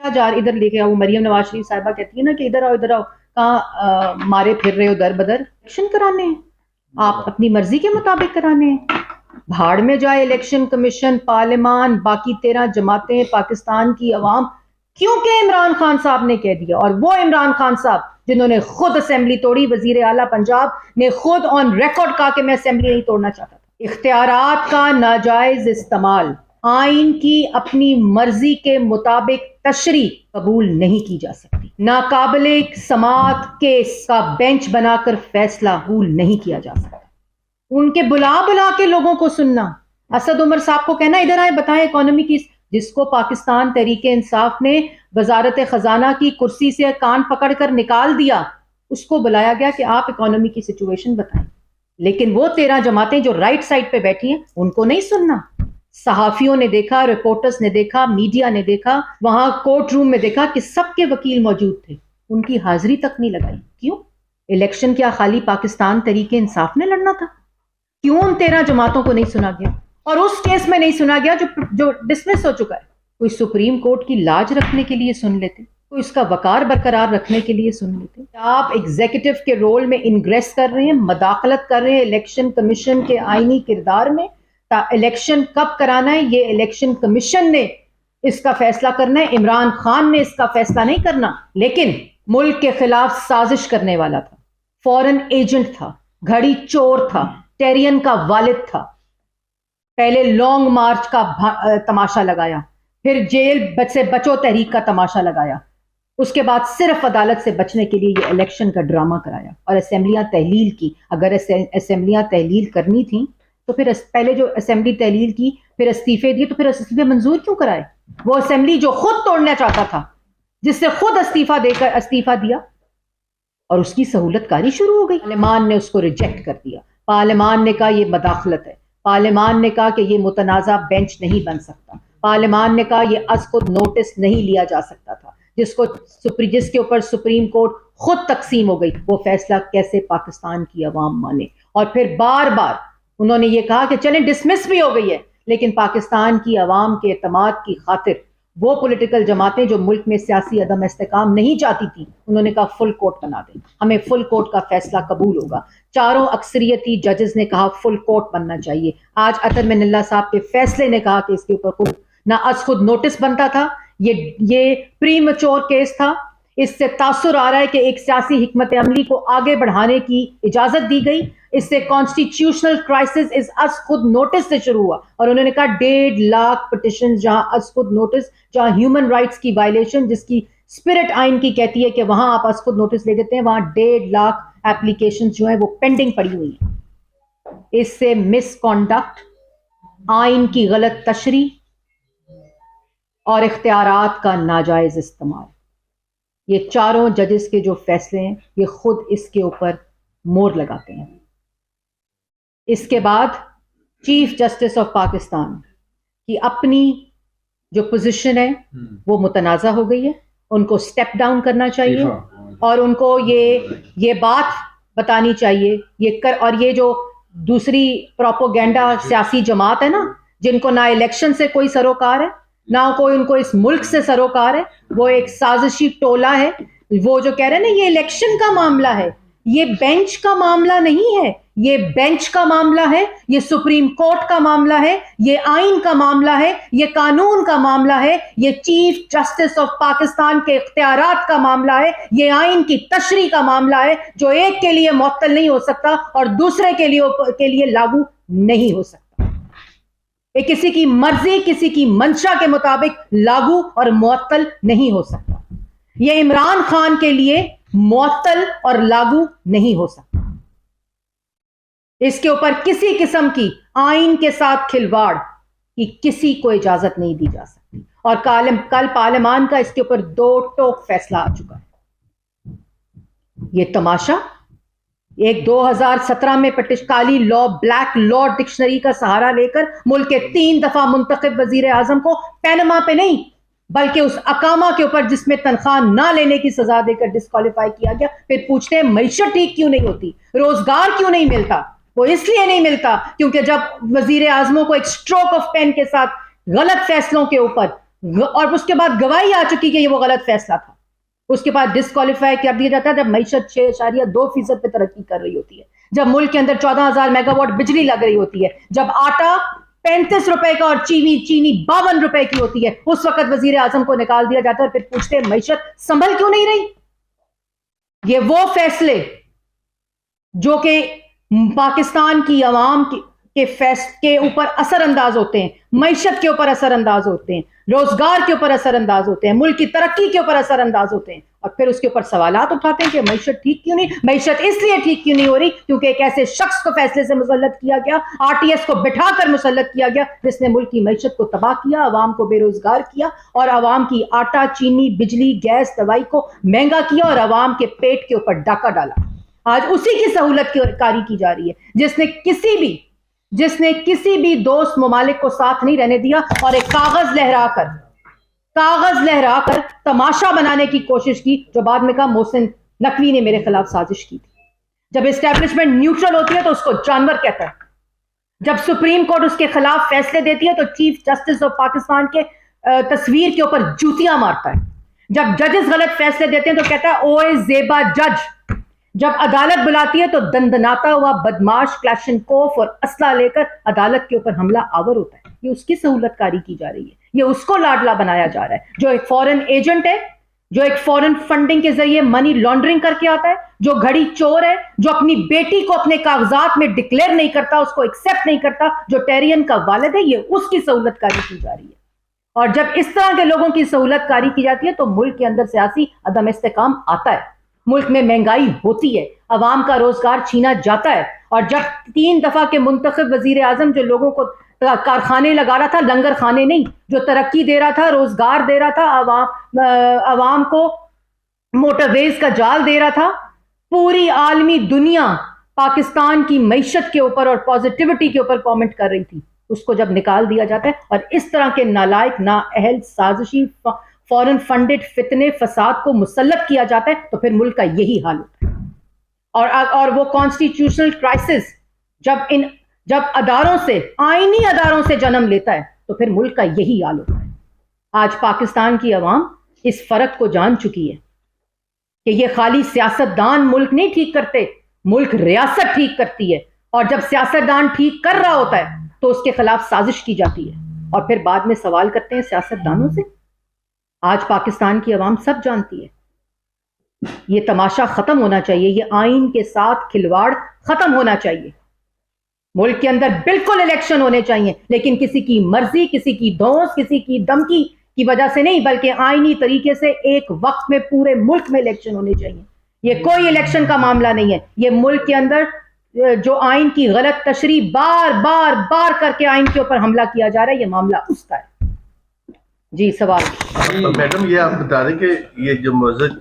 ادھر لے کے وہ مریم نواز شریف صاحبہ کہتی ہے نا کہ ادھر آؤ کہاں مارے پھر رہے ہو در بدر. الیکشن کرانے ہیں آپ اپنی مرضی کے مطابق کرانے ہیں. بھاڑ میں جائے الیکشن کمیشن، پارلیمان، باقی 13 جماعتیں، پاکستان کی عوام. کیونکہ عمران خان صاحب نے کہہ دیا، اور وہ عمران خان صاحب جنہوں نے خود اسمبلی توڑی، وزیر اعلیٰ پنجاب نے خود آن ریکارڈ کہا کہ میں اسمبلی نہیں توڑنا چاہتا تھا. اختیارات کا ناجائز استعمال، آئین کی اپنی مرضی کے مطابق تشریح قبول نہیں کی جا سکتی. ناقابل سماعت کیس کا بینچ بنا کر فیصلہ قبول نہیں کیا جا سکتا. ان کے بلا کے لوگوں کو سننا، اسد عمر صاحب کو کہنا ادھر آئے بتائیں اکانومی کی، جس کو پاکستان تحریک انصاف نے وزارت خزانہ کی کرسی سے کان پکڑ کر نکال دیا، اس کو بلایا گیا کہ آپ اکانومی کی سچویشن بتائیں. لیکن وہ 13 جماعتیں جو رائٹ سائڈ پہ بیٹھی ہیں ان کو نہیں سننا. صحافیوں نے دیکھا، رپورٹرز نے دیکھا، میڈیا نے دیکھا، وہاں کورٹ روم میں دیکھا کہ سب کے وکیل موجود تھے، ان کی حاضری تک نہیں لگائی. کیوں؟ الیکشن کیا خالی پاکستان تحریک انصاف نے لڑنا تھا؟ کیوں ان 13 جماعتوں کو نہیں سنا گیا؟ اور اس کیس میں نہیں سنا گیا جو ڈسمس ہو چکا ہے. کوئی سپریم کورٹ کی لاج رکھنے کے لیے سن لیتے، کوئی اس کا وقار برقرار رکھنے کے لیے سن لیتے. آپ ایگزیکٹو کے رول میں انگریس کر رہے ہیں، مداخلت کر رہے ہیں الیکشن کمیشن کے آئینی کردار میں. الیکشن کب کرانا ہے یہ الیکشن کمیشن نے اس کا فیصلہ کرنا ہے، عمران خان نے اس کا فیصلہ نہیں کرنا. لیکن ملک کے خلاف سازش کرنے والا تھا، فورن ایجنٹ تھا، گھڑی چور تھا، ٹیرین کا والد تھا. پہلے لانگ مارچ کا تماشا لگایا، پھر جیل سے بچو تحریک کا تماشا لگایا، اس کے بعد صرف عدالت سے بچنے کے لیے یہ الیکشن کا ڈرامہ کرایا اور اسمبلیاں تحلیل کی. اگر اسمبلیاں تحلیل کرنی تھیں تو پھر پہلے جو اسمبلی تحلیل کی پھر استعفے دیے، تو پھر استعفے منظور کیوں کرائے؟ وہ اسمبلی جو خود توڑنا چاہتا تھا، جس سے خود استعفیٰ دیا، اور اس کی سہولت کاری شروع ہو گئی. پارلیمان نے اس کو ریجیکٹ کر دیا. پارلیمان نے کہا یہ مداخلت ہے. پارلیمان نے کہا کہ یہ متنازع بینچ نہیں بن سکتا. پارلیمان نے کہا یہ از خود نوٹس نہیں لیا جا سکتا تھا، جس کے اوپر سپریم کورٹ خود تقسیم ہو گئی. وہ فیصلہ کیسے پاکستان کی عوام مانے؟ اور پھر بار بار انہوں نے یہ کہا کہ چلیں ڈسمس بھی ہو گئی ہے، لیکن پاکستان کی عوام کے اعتماد کی خاطر وہ پولیٹیکل جماعتیں جو ملک میں سیاسی عدم استحکام نہیں چاہتی تھیں، انہوں نے کہا فل کورٹ بنا دیں، ہمیں فل کورٹ کا فیصلہ قبول ہوگا. چاروں اکثریتی ججز نے کہا فل کورٹ بننا چاہیے. آج اطہر من اللہ صاحب کے فیصلے نے کہا کہ اس کے اوپر نہ از خود نوٹس بنتا تھا، یہ پری میچور کیس تھا. اس سے تاثر آ رہا ہے کہ ایک سیاسی حکمت عملی کو آگے بڑھانے کی اجازت دی گئی. اس سے کانسٹیٹیوشنل کرائسس از خود نوٹس سے شروع ہوا، اور انہوں نے کہا 1.5 لاکھ پٹیشن جہاں از خود نوٹس، جہاں ہیومن رائٹس کی وائلیشن جس کی اسپرٹ آئین کی کہتی ہے کہ وہاں آپ از خود نوٹس لے دیتے ہیں، وہاں 1.5 لاکھ ایپلیکیشن جو ہیں وہ پینڈنگ پڑی ہوئی ہیں. اس سے مس کانڈکٹ، آئین کی غلط تشریح اور اختیارات کا ناجائز استعمال، یہ چاروں ججز کے جو فیصلے ہیں یہ خود اس کے اوپر مور لگاتے ہیں. اس کے بعد چیف جسٹس آف پاکستان کی اپنی جو پوزیشن ہے وہ متنازع ہو گئی ہے. ان کو سٹیپ ڈاؤن کرنا چاہیے اور ان کو یہ بات بتانی چاہیے اور یہ جو دوسری پروپوگینڈا سیاسی جماعت ہے نا، جن کو نہ الیکشن سے کوئی سروکار ہے نہ کوئی ان کو اس ملک سے سروکار ہے، وہ ایک سازشی ٹولہ ہے. وہ جو کہہ رہے ہیں نا یہ الیکشن کا معاملہ ہے، یہ بینچ کا معاملہ نہیں ہے، یہ بینچ کا معاملہ ہے، یہ سپریم کورٹ کا معاملہ ہے، یہ آئین کا معاملہ ہے، یہ قانون کا معاملہ ہے، یہ چیف جسٹس آف پاکستان کے اختیارات کا معاملہ ہے، یہ آئین کی تشریح کا معاملہ ہے جو ایک کے لیے معطل نہیں ہو سکتا اور دوسرے کے لیے لاگو نہیں ہو سکتا. یہ کسی کی مرضی، کسی کی منشا کے مطابق لاگو اور معطل نہیں ہو سکتا. یہ عمران خان کے لیے معطل اور لاگو نہیں ہو سکتا. اس کے اوپر کسی قسم کی آئین کے ساتھ کھلواڑ کی کسی کو اجازت نہیں دی جا سکتی. اور کل پارلیمان کا اس کے اوپر 2 ٹوک فیصلہ آ چکا ہے. یہ تماشا ایک 2017 میں کالی لا بلیک لا ڈکشنری کا سہارا لے کر ملک کے 3 دفعہ منتخب وزیر اعظم کو پینما پہ نہیں بلکہ اس اقامہ کے اوپر جس میں تنخواہ نہ لینے کی سزا دے کر ڈسکوالیفائی کیا گیا. پھر پوچھتے ہیں معیشت ٹھیک کیوں نہیں ہوتی، روزگار کیوں نہیں ملتا؟ وہ اس لیے نہیں ملتا کیونکہ جب وزیر اعظموں کو ایک اسٹروک آف پین کے ساتھ غلط فیصلوں کے اوپر اور اس کے بعد گواہی آ چکی کہ یہ وہ غلط فیصلہ تھا. اس کے بعد ڈسکوالیفائی کر دیا جاتا ہے جب معیشت 6.2% پہ ترقی کر رہی ہوتی ہے, جب ملک کے اندر 14,000 میگا واٹ بجلی لگ رہی ہوتی ہے, جب آٹا 35 روپے کا اور چینی 52 روپے کی ہوتی ہے. اس وقت وزیر اعظم کو نکال دیا جاتا ہے اور پھر پوچھتے ہیں معیشت سنبھل کیوں نہیں رہی. یہ وہ فیصلے جو کہ پاکستان کی عوام کے اوپر اثر انداز ہوتے ہیں, معیشت کے اوپر اثر انداز ہوتے ہیں, روزگار کے اوپر اثر انداز ہوتے ہیں, ملک کی ترقی کے اوپر اثر انداز ہوتے ہیں, اور پھر اس کے اوپر سوالات اٹھاتے ہیں کہ معیشت ٹھیک کیوں نہیں. معیشت اس لیے ٹھیک کیوں نہیں ہو رہی کیونکہ ایک ایسے شخص کو فیصلے سے مسلط کیا گیا, RTS کو بٹھا کر مسلط کیا گیا, جس نے ملک کی معیشت کو تباہ کیا, عوام کو بے روزگار کیا, اور عوام کی آٹا, چینی, بجلی, گیس, دوائی کو مہنگا کیا, اور عوام کے پیٹ کے اوپر ڈاکہ ڈالا. آج اسی کی سہولت کاری کی جا رہی ہے جس نے کسی بھی دوست ممالک کو ساتھ نہیں رہنے دیا, اور ایک کاغذ لہرا کر تماشا بنانے کی کوشش کی, جو بعد میں کہا محسن نقوی نے میرے خلاف سازش کی تھی. جب اسٹیبلشمنٹ نیوٹرل ہوتی ہے تو اس کو جانور کہتا ہے. جب سپریم کورٹ اس کے خلاف فیصلے دیتی ہے تو چیف جسٹس آف پاکستان کے تصویر کے اوپر جوتیاں مارتا ہے. جب ججز غلط فیصلے دیتے ہیں تو کہتا ہے اوے زیبا جج. جب عدالت بلاتی ہے تو دندناتا ہوا بدماش کلاشنکوف اور اسلحہ لے کر عدالت کے اوپر حملہ آور ہوتا ہے. یہ اس کی سہولت کاری کی جا رہی ہے, یہ اس کو لاڈلا بنایا جا رہا ہے, جو ایک فورن ایجنٹ ہے, جو ایک فورن فنڈنگ کے ذریعے منی لانڈرنگ کر کے آتا ہے, جو گھڑی چور ہے, جو اپنی بیٹی کو اپنے کاغذات میں ڈکلیئر نہیں کرتا, اس کو ایکسپٹ نہیں کرتا, جو ٹیرین کا والد ہے. یہ اس کی سہولت کاری کی جا رہی ہے. اور جب اس طرح کے لوگوں کی سہولت کاری کی جاتی ہے تو ملک کے اندر سیاسی عدم استحکام آتا ہے, ملک میں مہنگائی ہوتی ہے, عوام کا روزگار چھینا جاتا ہے. اور جب 3 دفعہ کے منتخب وزیر اعظم جو لوگوں کو کارخانے لگا رہا تھا, لنگر خانے نہیں, جو ترقی دے رہا تھا, روزگار دے رہا تھا, عوام کو موٹر ویز کا جال دے رہا تھا, پوری عالمی دنیا پاکستان کی معیشت کے اوپر اور پازیٹیوٹی کے اوپر کامنٹ کر رہی تھی. اس کو جب نکال دیا جاتا ہے اور اس طرح کے نالائق, نااہل, سازشی, فورن فنڈڈ فتنے فساد کو مسلط کیا جاتا ہے تو پھر ملک کا یہی حال ہوتا ہے. اور وہ کانسٹیٹیوشنل کرائسس جب اداروں سے, آئینی اداروں سے جنم لیتا ہے تو پھر ملک کا یہی حال ہوتا ہے. آج پاکستان کی عوام اس فرق کو جان چکی ہے کہ یہ خالی سیاستدان ملک نہیں ٹھیک کرتے, ملک ریاست ٹھیک کرتی ہے. اور جب سیاستدان ٹھیک کر رہا ہوتا ہے تو اس کے خلاف سازش کی جاتی ہے, اور پھر بعد میں سوال کرتے ہیں سیاستدانوں سے. آج پاکستان کی عوام سب جانتی ہے, یہ تماشا ختم ہونا چاہیے, یہ آئین کے ساتھ کھلواڑ ختم ہونا چاہیے. ملک کے اندر بالکل الیکشن ہونے چاہیے, لیکن کسی کی مرضی, کسی کی دھونس, کسی کی دھمکی کی وجہ سے نہیں, بلکہ آئینی طریقے سے ایک وقت میں پورے ملک میں الیکشن ہونے چاہیے. یہ کوئی الیکشن کا معاملہ نہیں ہے, یہ ملک کے اندر جو آئین کی غلط تشریح بار کر کے آئین کے اوپر حملہ کیا جا رہا ہے, یہ معاملہ اس کا ہے. جی سوال. میڈم یہ آپ بتا دیں کہ یہ جو معزز